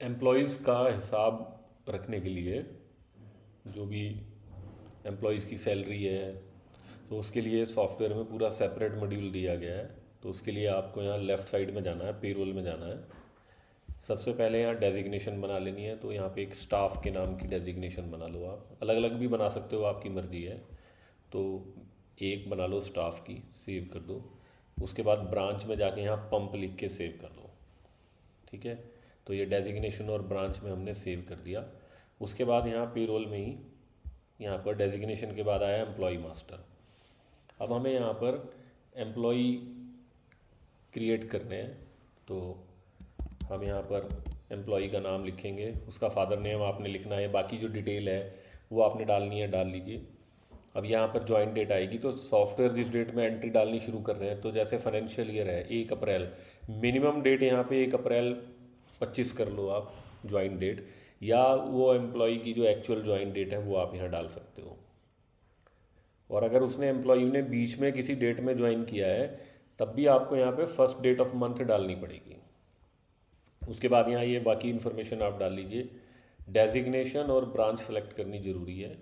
Employees का हिसाब रखने के लिए जो भी एम्प्लॉयज़ की सैलरी है, तो उसके लिए सॉफ्टवेयर में पूरा सेपरेट मॉड्यूल दिया गया है। तो उसके लिए आपको यहाँ लेफ़्ट साइड में जाना है, पेरोल में जाना है। सबसे पहले यहाँ डेजिग्नेशन बना लेनी है। तो यहाँ पे एक स्टाफ के नाम की डेजिग्नेशन बना लो। आप अलग अलग भी बना सकते हो, आपकी मर्ज़ी है। तो एक बना लो स्टाफ की, सेव कर दो। उसके बाद ब्रांच में जाके यहाँ पंप लिख के सेव कर दो। ठीक है, तो ये डेजिग्नेशन और ब्रांच में हमने सेव कर दिया। उसके बाद यहाँ पेरोल में ही यहाँ पर डेजिग्नेशन के बाद आया एम्प्लॉय मास्टर। अब हमें यहाँ पर एम्प्लॉय क्रिएट करने हैं। तो हम यहाँ पर एम्प्लॉय का नाम लिखेंगे, उसका फादर नेम आपने लिखना है, बाकी जो डिटेल है वो आपने डालनी है, डाल लीजिए। अब यहाँ पर ज्वाइन डेट आएगी। तो सॉफ्टवेयर जिस डेट में एंट्री डालनी शुरू कर रहे हैं, तो जैसे फाइनेंशियल ईयर है 1 अप्रैल, मिनिमम डेट यहाँ पे 1 अप्रैल 25 कर लो आप ज्वाइन डेट, या वो एम्प्लॉय की जो एक्चुअल ज्वाइन डेट है वो आप यहाँ डाल सकते हो। और अगर उसने एम्प्लॉय ने बीच में किसी डेट में ज्वाइन किया है, तब भी आपको यहाँ पे फर्स्ट डेट ऑफ मंथ डालनी पड़ेगी। उसके बाद यहाँ ये बाकी इन्फॉर्मेशन आप डाल लीजिए। डेजिग्नेशन और ब्रांच सेलेक्ट करनी ज़रूरी है।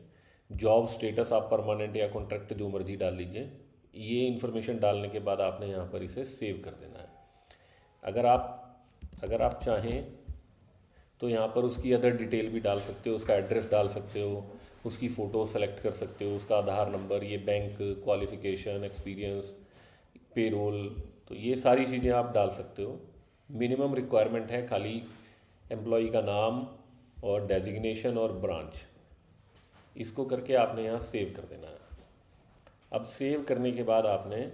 जॉब स्टेटस आप परमानेंट या कॉन्ट्रैक्ट जो मर्जी डाल लीजिए। ये इन्फॉर्मेशन डालने के बाद आपने यहाँ पर इसे सेव कर देना है। अगर आप चाहें तो यहाँ पर उसकी अदर डिटेल भी डाल सकते हो, उसका एड्रेस डाल सकते हो, उसकी फ़ोटो सेलेक्ट कर सकते हो, उसका आधार नंबर, ये बैंक, क्वालिफ़िकेशन, एक्सपीरियंस, पेरोल, तो ये सारी चीज़ें आप डाल सकते हो। मिनिमम रिक्वायरमेंट है खाली एम्प्लॉय का नाम और डेजिग्नेशन और ब्रांच। इसको करके आपने यहाँ सेव कर देना है। अब सेव करने के बाद आपने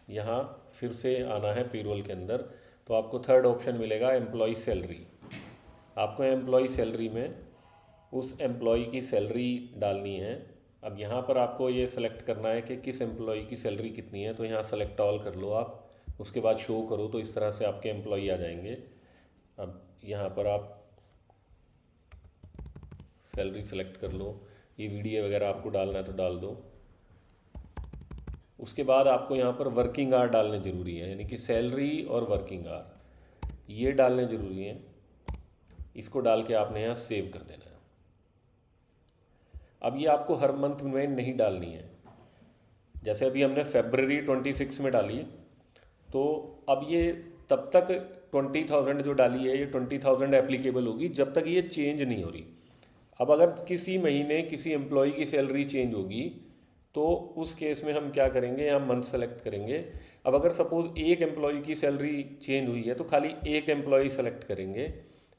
यहाँ फिर से आना है पेरोल के अंदर। तो आपको थर्ड ऑप्शन मिलेगा एम्प्लॉय सैलरी। आपको एम्प्लॉय सैलरी में उस एम्प्लॉय की सैलरी डालनी है। अब यहाँ पर आपको ये सेलेक्ट करना है कि किस एम्प्लॉय की सैलरी कितनी है। तो यहाँ सेलेक्ट ऑल कर लो आप, उसके बाद शो करो, तो इस तरह से आपके एम्प्लॉय आ जाएंगे। अब यहाँ पर आप सैलरी सेलेक्ट कर लो, ये वीडियो वगैरह आपको डालना है तो डाल दो। उसके बाद आपको यहाँ पर वर्किंग आवर डालने ज़रूरी है, यानी कि सैलरी और वर्किंग आवर ये डालने ज़रूरी हैं। इसको डाल के आपने यहाँ सेव कर देना है। अब ये आपको हर मंथ में नहीं डालनी है। जैसे अभी हमने February 26 में डाली, तो अब ये तब तक 20,000 जो डाली है, ये 20,000 एप्लीकेबल होगी जब तक ये चेंज नहीं हो रही। अब अगर किसी महीने किसी एम्प्लॉय की सैलरी चेंज होगी, तो उस केस में हम क्या करेंगे, यहाँ मंथ सेलेक्ट करेंगे। अब अगर सपोज़ एक एम्प्लॉय की सैलरी चेंज हुई है, तो खाली एक एम्प्लॉय सेलेक्ट करेंगे,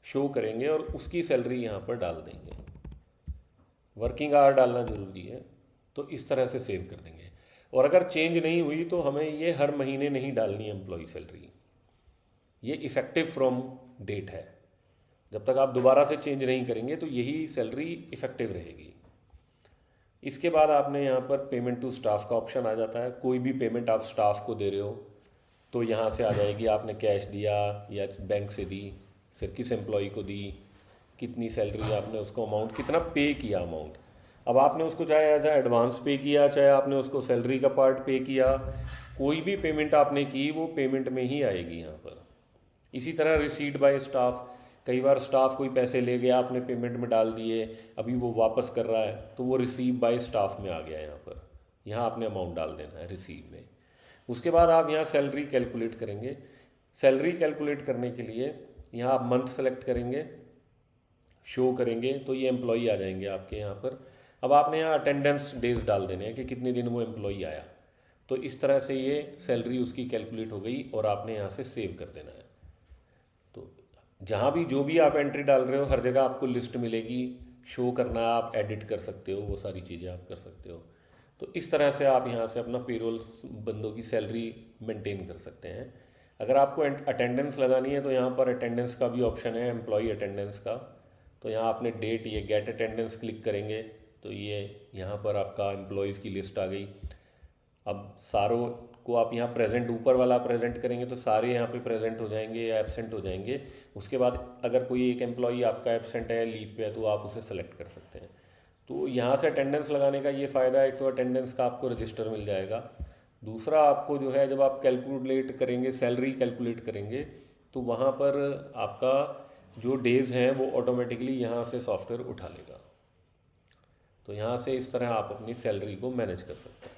शो करेंगे और उसकी सैलरी यहाँ पर डाल देंगे। वर्किंग आवर डालना ज़रूरी है। तो इस तरह से सेव कर देंगे। और अगर चेंज नहीं हुई तो हमें ये हर महीने नहीं डालनी एम्प्लॉय सैलरी। ये इफ़ेक्टिव फ्रॉम डेट है। जब तक आप दोबारा से चेंज नहीं करेंगे तो यही सैलरी इफ़ेक्टिव रहेगी। इसके बाद आपने यहाँ पर पेमेंट टू स्टाफ का ऑप्शन आ जाता है। कोई भी पेमेंट आप स्टाफ को दे रहे हो तो यहाँ से आ जाएगी, आपने कैश दिया या बैंक से दी, फिर किस एम्प्लॉय को दी, कितनी सैलरी आपने उसको अमाउंट कितना पे किया अमाउंट। अब आपने उसको चाहे एज एडवांस पे किया, चाहे आपने उसको सैलरी का पार्ट पे किया, कोई भी पेमेंट आपने की वो पेमेंट में ही आएगी यहाँ पर। इसी तरह रिसीट बाय स्टाफ, कई बार स्टाफ कोई पैसे ले गया, आपने पेमेंट में डाल दिए, अभी वो वापस कर रहा है, तो वो रिसीव बाय स्टाफ में आ गया यहाँ पर। यहाँ आपने अमाउंट डाल देना है रिसीव में। उसके बाद आप यहाँ सैलरी कैलकुलेट करेंगे। सैलरी कैलकुलेट करने के लिए यहाँ आप मंथ सेलेक्ट करेंगे, शो करेंगे, तो ये एम्प्लॉई आ जाएंगे आपके यहाँ पर। अब आपने यहाँ अटेंडेंस डेज डाल देने हैं कि कितने दिन वो एम्प्लॉई आया। तो इस तरह से ये सैलरी उसकी कैलकुलेट हो गई और आपने यहाँ से सेव कर देना है। तो जहाँ भी जो भी आप एंट्री डाल रहे हो, हर जगह आपको लिस्ट मिलेगी, शो करना है, आप एडिट कर सकते हो, वो सारी चीज़ें आप कर सकते हो। तो इस तरह से आप यहाँ से अपना पेरोल बंदों की सैलरी मेंटेन कर सकते हैं। अगर आपको अटेंडेंस लगानी है तो यहाँ पर अटेंडेंस का भी ऑप्शन है, एम्प्लॉई अटेंडेंस का। तो यहाँ आपने डेट, ये गेट अटेंडेंस क्लिक करेंगे तो ये यहाँ पर आपका एम्प्लॉयज़ की लिस्ट आ गई। अब सारों को आप यहाँ प्रेजेंट, ऊपर वाला प्रेजेंट करेंगे तो सारे यहाँ पे प्रेजेंट हो जाएंगे या एब्सेंट हो जाएंगे। उसके बाद अगर कोई एक एम्प्लॉई आपका एब्सेंट है, लीव पे है, तो आप उसे सेलेक्ट कर सकते हैं। तो यहाँ से अटेंडेंस लगाने का ये फ़ायदा है, एक तो अटेंडेंस का आपको रजिस्टर मिल जाएगा, दूसरा आपको जो है जब आप कैलकुलेट करेंगे, सैलरी कैलकुलेट करेंगे, तो वहाँ पर आपका जो डेज़ हैं वो ऑटोमेटिकली यहाँ से सॉफ्टवेयर उठा लेगा। तो यहाँ से इस तरह आप अपनी सैलरी को मैनेज कर सकते हैं।